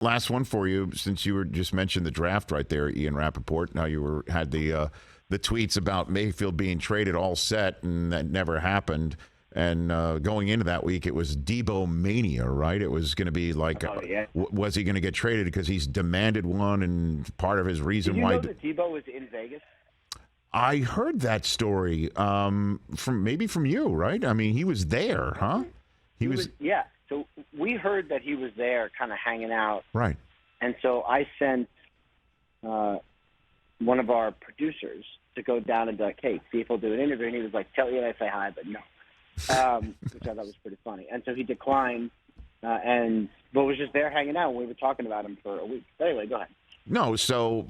Last one for you, since you were just mentioned the draft right there, Ian Rapoport. Now you had the tweets about Mayfield being traded all set, and that never happened. And going into that week, it was Debo mania, right? It was going to be like, was he going to get traded because he's demanded one, and part of his reason Did you why. know that Debo was in Vegas? I heard that story from you, right? I mean, he was there, huh? He was. Yeah. So we heard that he was there, kind of hanging out. Right. And so I sent one of our producers to go down and be like, hey, see if he'll do an interview. And he was like, tell Ian I say hi, but no. Which I thought was pretty funny. And so he declined, but was just there hanging out. We were talking about him for a week. But anyway, go ahead. No, so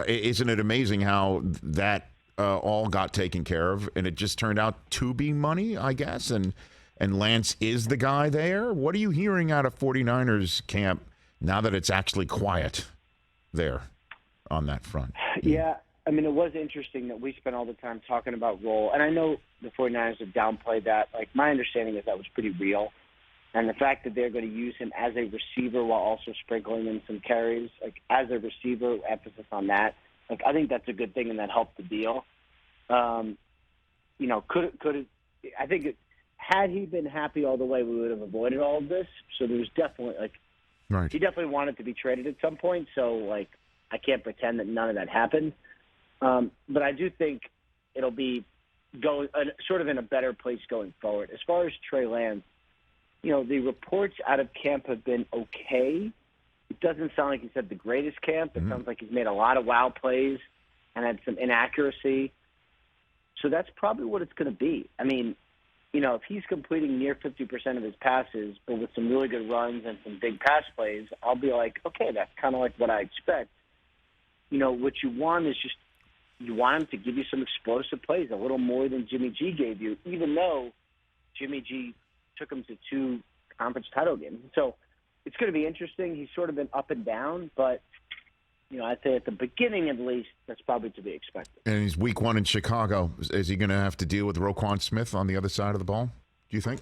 isn't it amazing how that all got taken care of, and it just turned out to be money, I guess, and Lance is the guy there? What are you hearing out of 49ers camp now that it's actually quiet there on that front? Yeah, I mean, it was interesting that we spent all the time talking about role, and I know the 49ers have downplayed that. Like, my understanding is that was pretty real, and the fact that they're going to use him as a receiver while also sprinkling in some carries, like as a receiver, emphasis on that. Like, I think that's a good thing, and that helped the deal. I think had he been happy all the way, we would have avoided all of this. So there was definitely, right. He definitely wanted to be traded at some point. So, I can't pretend that none of that happened. But I do think it'll be sort of in a better place going forward. As far as Trey Lance, the reports out of camp have been okay. It doesn't sound like he's had the greatest camp. It sounds like he's made a lot of wow plays and had some inaccuracy. So that's probably what it's going to be. I mean, if he's completing near 50% of his passes, but with some really good runs and some big pass plays, I'll be like, okay, that's kind of like what I expect. What you want is just you want him to give you some explosive plays, a little more than Jimmy G gave you, even though Jimmy G took him to 2 conference title games. So it's going to be interesting. He's sort of been up and down, but I'd say at the beginning at least, that's probably to be expected. And he's week 1 in Chicago. Is he going to have to deal with Roquan Smith on the other side of the ball, do you think?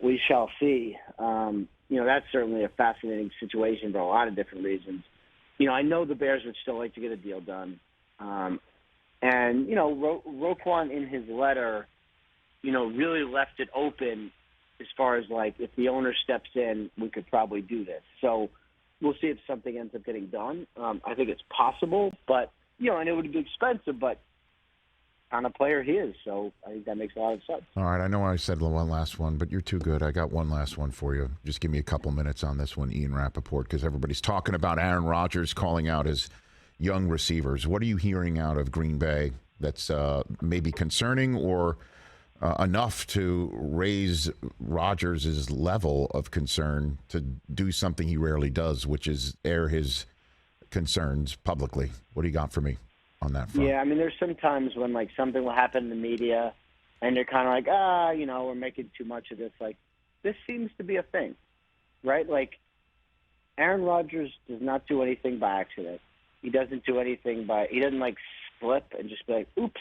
We shall see. That's certainly a fascinating situation for a lot of different reasons. I know the Bears would still like to get a deal done. Roquan in his letter, really left it open as far as, if the owner steps in, we could probably do this. So we'll see if something ends up getting done. I think it's possible, but, and it would be expensive, but kind of player he is. So I think that makes a lot of sense. All right. I know I said one last one, but you're too good. I got one last one for you. Just give me a couple minutes on this one, Ian Rapoport, because everybody's talking about Aaron Rodgers calling out his young receivers. What are you hearing out of Green Bay that's maybe concerning or enough to raise Rodgers' level of concern to do something he rarely does, which is air his concerns publicly? What do you got for me on that front? Yeah, I mean, there's some times when, something will happen in the media, and they're kind of like, we're making too much of this. This seems to be a thing, right? Aaron Rodgers does not do anything by accident. He doesn't do anything he doesn't, slip and just be like, oops.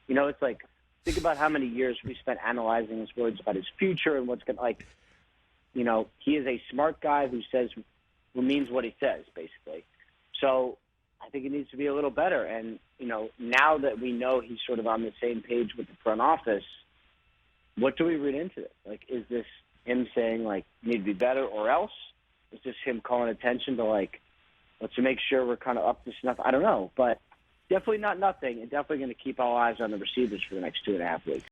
It's think about how many years we spent analyzing his words about his future and what's going to, he is a smart guy who means what he says, basically. So I think it needs to be a little better. And, now that we know he's sort of on the same page with the front office, what do we read into it? Is this him saying, you need to be better or else? Is this him calling attention to, let's make sure we're kind of up to snuff? I don't know. But definitely not nothing, and definitely going to keep all eyes on the receivers for the next 2.5 weeks.